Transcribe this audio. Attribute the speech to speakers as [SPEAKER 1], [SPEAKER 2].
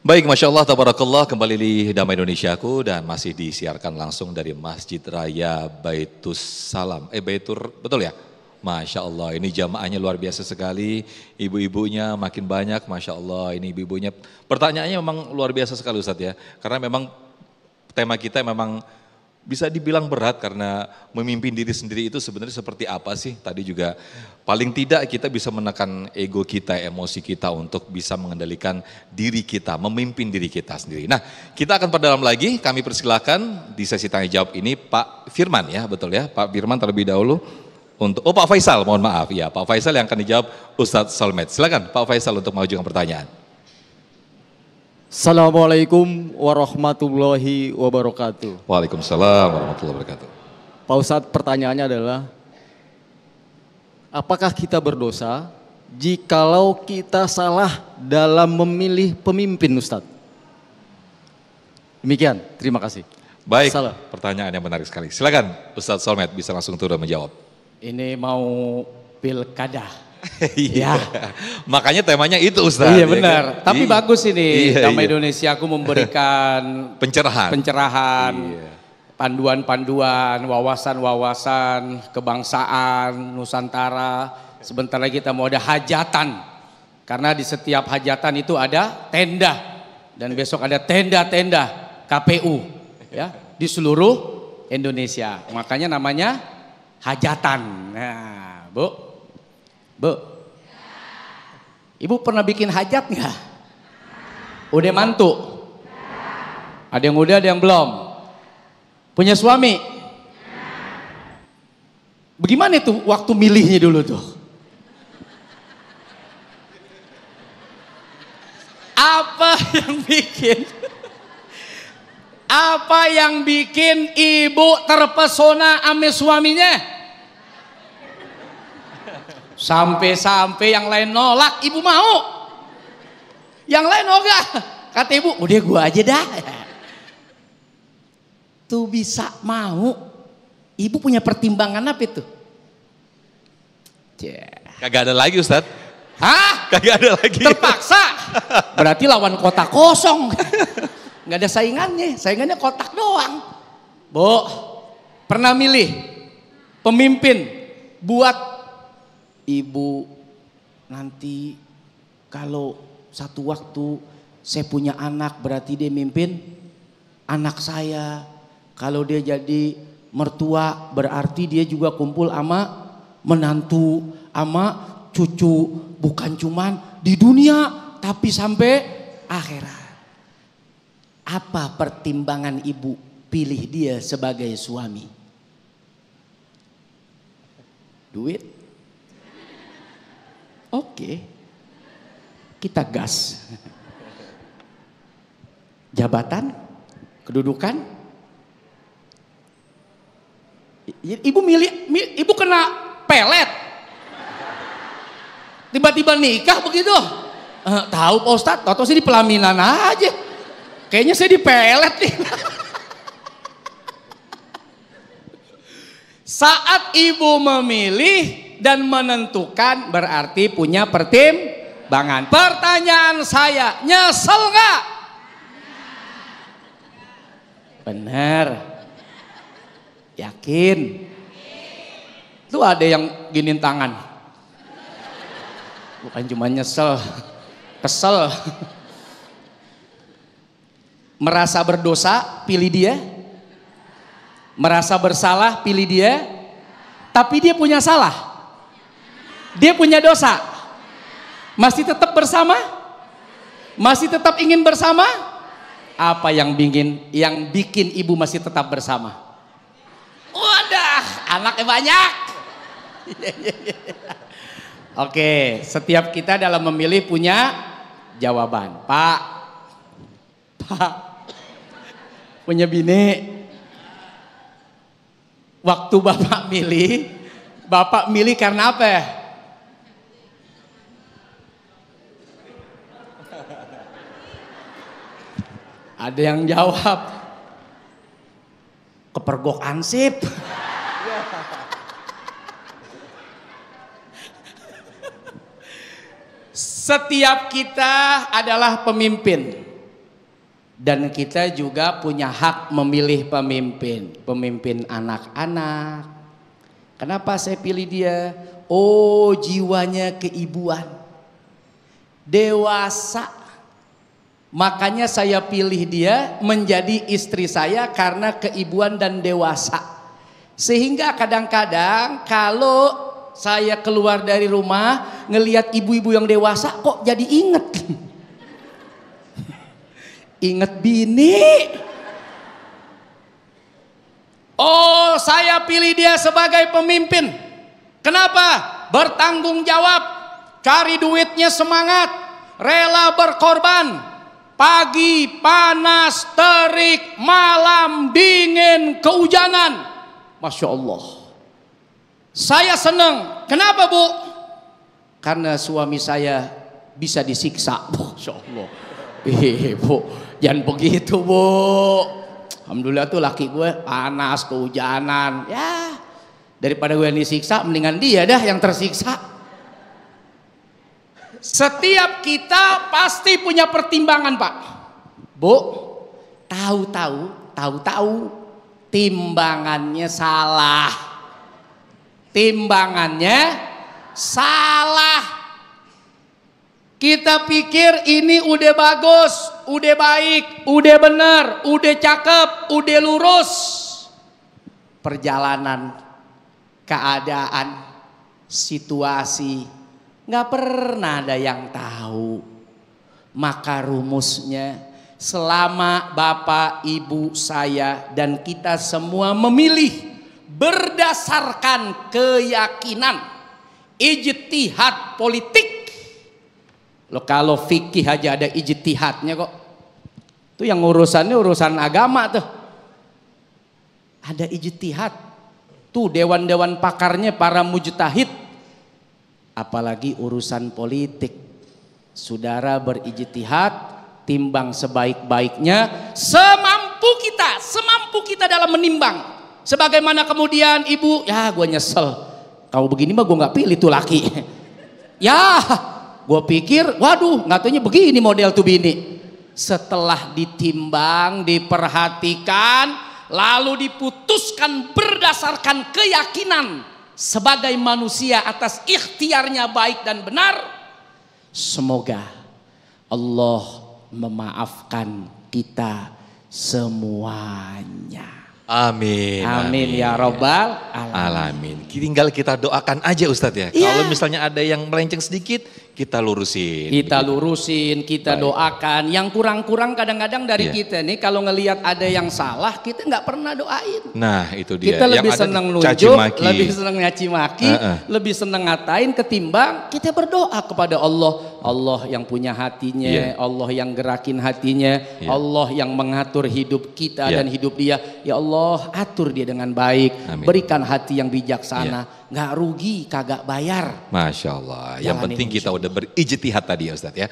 [SPEAKER 1] Baik, Masya Allah, Tabarakallah, kembali di Damai Indonesiaku dan masih disiarkan langsung dari Masjid Raya Baitus Salam. Baitur, betul ya? Masya Allah, ini jamaahnya luar biasa sekali, ibu-ibunya makin banyak, Masya Allah, ini ibu-ibunya. Pertanyaannya memang luar biasa sekali Ustadz ya, karena memang tema kita memang bisa dibilang berat karena memimpin diri sendiri itu sebenarnya seperti apa sih? Tadi juga paling tidak kita bisa menekan ego kita, emosi kita untuk bisa mengendalikan diri kita, memimpin diri kita sendiri. Nah, kita akan perdalam lagi, kami persilakan di sesi tanya jawab ini Pak Firman ya, betul ya? Pak Firman terlebih dahulu untuk, Pak Faisal, mohon maaf ya, Pak Faisal yang akan dijawab Ustadz Solmed. Silakan Pak Faisal untuk mengajukan pertanyaan.
[SPEAKER 2] Assalamualaikum warahmatullahi wabarakatuh.
[SPEAKER 1] Waalaikumsalam warahmatullahi wabarakatuh.
[SPEAKER 2] Pak Ustadz, pertanyaannya adalah, apakah kita berdosa jikalau kita salah dalam memilih pemimpin Ustadz? Demikian, terima kasih.
[SPEAKER 1] Baik,
[SPEAKER 2] Salah.
[SPEAKER 1] Pertanyaan yang menarik sekali. Silakan Ustadz Solmed bisa langsung turun menjawab.
[SPEAKER 2] Ini mau pilkada.
[SPEAKER 1] Iya. Makanya temanya itu Ustadz.
[SPEAKER 2] Iya benar,
[SPEAKER 1] ya kan?
[SPEAKER 2] tapi bagus ini Damai
[SPEAKER 1] iya.
[SPEAKER 2] Indonesia aku memberikan pencerahan, panduan-panduan, wawasan-wawasan, kebangsaan, Nusantara. Sebentar lagi kita mau ada hajatan, karena di setiap hajatan itu ada tenda, dan besok ada tenda-tenda KPU ya di seluruh Indonesia. Makanya namanya hajatan. Nah, Bu, Ibu pernah bikin hajat nggak? Udah mantu? Ada yang udah, ada yang belum. Punya suami? Bagaimana itu waktu milihnya dulu tuh? Apa yang bikin ibu terpesona sama suaminya? Sampai-sampai yang lain nolak, ibu mau. Yang lain enggak. Kata ibu, udah gua aja dah. Tuh bisa mau. Ibu punya pertimbangan apa itu?
[SPEAKER 1] Kagak ada lagi Ustadz.
[SPEAKER 2] Hah?
[SPEAKER 1] Kagak ada lagi.
[SPEAKER 2] Terpaksa. Berarti lawan kotak kosong. Nggak ada saingannya kotak doang. Bu, pernah milih pemimpin buat ibu nanti kalau satu waktu saya punya anak berarti dia mimpin anak saya. Kalau dia jadi mertua berarti dia juga kumpul sama menantu, sama cucu. Bukan cuman di dunia tapi sampai akhirat. Apa pertimbangan ibu pilih dia sebagai suami? Duit? Oke, kita gas. Jabatan, kedudukan. Ibu ibu kena pelet. Tiba-tiba nikah begitu. Tahu Pak Ustadz, atau sih di pelaminan aja. Kayaknya saya dipelet nih. Saat ibu memilih dan menentukan berarti punya pertimbangan. Pertanyaan saya, nyesel nggak? Bener. Yakin? Tuh ada yang giniin tangan. Bukan cuma nyesel, kesel. Merasa berdosa, pilih dia. Merasa bersalah, pilih dia. Tapi dia punya salah. Dia punya dosa. Masih tetap bersama? Masih tetap ingin bersama? Apa yang bikin ibu masih tetap bersama? Wadah, anaknya banyak. Oke, setiap kita dalam memilih punya jawaban. Pak, punya bini. Waktu Bapak milih karena apa? Ada yang jawab, kepergok ansip. Setiap kita adalah pemimpin. Dan kita juga punya hak memilih pemimpin. Pemimpin anak-anak. Kenapa saya pilih dia? Oh, jiwanya keibuan. Dewasa. Makanya saya pilih dia menjadi istri saya karena keibuan dan dewasa. Sehingga kadang-kadang kalau saya keluar dari rumah ngelihat ibu-ibu yang dewasa kok jadi inget. Inget bini. Oh, saya pilih dia sebagai pemimpin. Kenapa? Bertanggung jawab, cari duitnya semangat, rela berkorban. Pagi panas terik, malam dingin kehujanan. Masya Allah. Saya senang. Kenapa, Bu? Karena suami saya bisa disiksa. Masya Allah. Bu, jangan begitu, Bu. Alhamdulillah tuh laki gue panas, kehujanan. Ya, daripada gue yang disiksa, mendingan dia dah yang tersiksa. Setiap kita pasti punya pertimbangan, Pak. Bu, tahu-tahu timbangannya salah. Timbangannya salah. Kita pikir ini udah bagus, udah baik, udah benar, udah cakep, udah lurus. Perjalanan, keadaan, situasi, nggak pernah ada yang tahu. Maka rumusnya, selama bapak, ibu, saya dan kita semua memilih berdasarkan keyakinan, ijtihad politik. Loh, kalau fikih aja ada ijtihadnya kok. Itu yang urusannya urusan agama tuh. Ada ijtihad. Tuh dewan-dewan pakarnya para mujtahid. Apalagi urusan politik. Saudara berijtihad, timbang sebaik-baiknya, semampu kita dalam menimbang. Sebagaimana kemudian ibu, ya gue nyesel. Kalau begini mah gue nggak pilih tuh laki. Ya, gue pikir, waduh, nggak taunya begini model tuh bini. Setelah ditimbang, diperhatikan, lalu diputuskan berdasarkan keyakinan sebagai manusia atas ikhtiarnya baik dan benar. Semoga Allah memaafkan kita semuanya.
[SPEAKER 1] Amin.
[SPEAKER 2] Amin ya robbal alamin.
[SPEAKER 1] Tinggal kita doakan aja Ustadz ya.
[SPEAKER 2] Ya.
[SPEAKER 1] Kalau misalnya ada yang melenceng sedikit, kita lurusin.
[SPEAKER 2] Kita lurusin, kita doakan. Yang kurang-kurang kadang-kadang dari kita nih, kalau ngelihat ada yang salah, kita nggak pernah doain.
[SPEAKER 1] Nah itu dia.
[SPEAKER 2] Kita lebih senang nunjuk, lebih senang nyaci maki, lebih senang ngatain ketimbang kita berdoa kepada Allah. Allah yang punya hatinya, Allah yang gerakin hatinya, Allah yang mengatur hidup kita dan hidup dia. Ya Allah, atur dia dengan baik. Amin. Berikan hati yang bijaksana. Nggak rugi, kagak bayar.
[SPEAKER 1] Masya Allah. Yang penting kita udah berijtihad tadi ya Ustadz ya.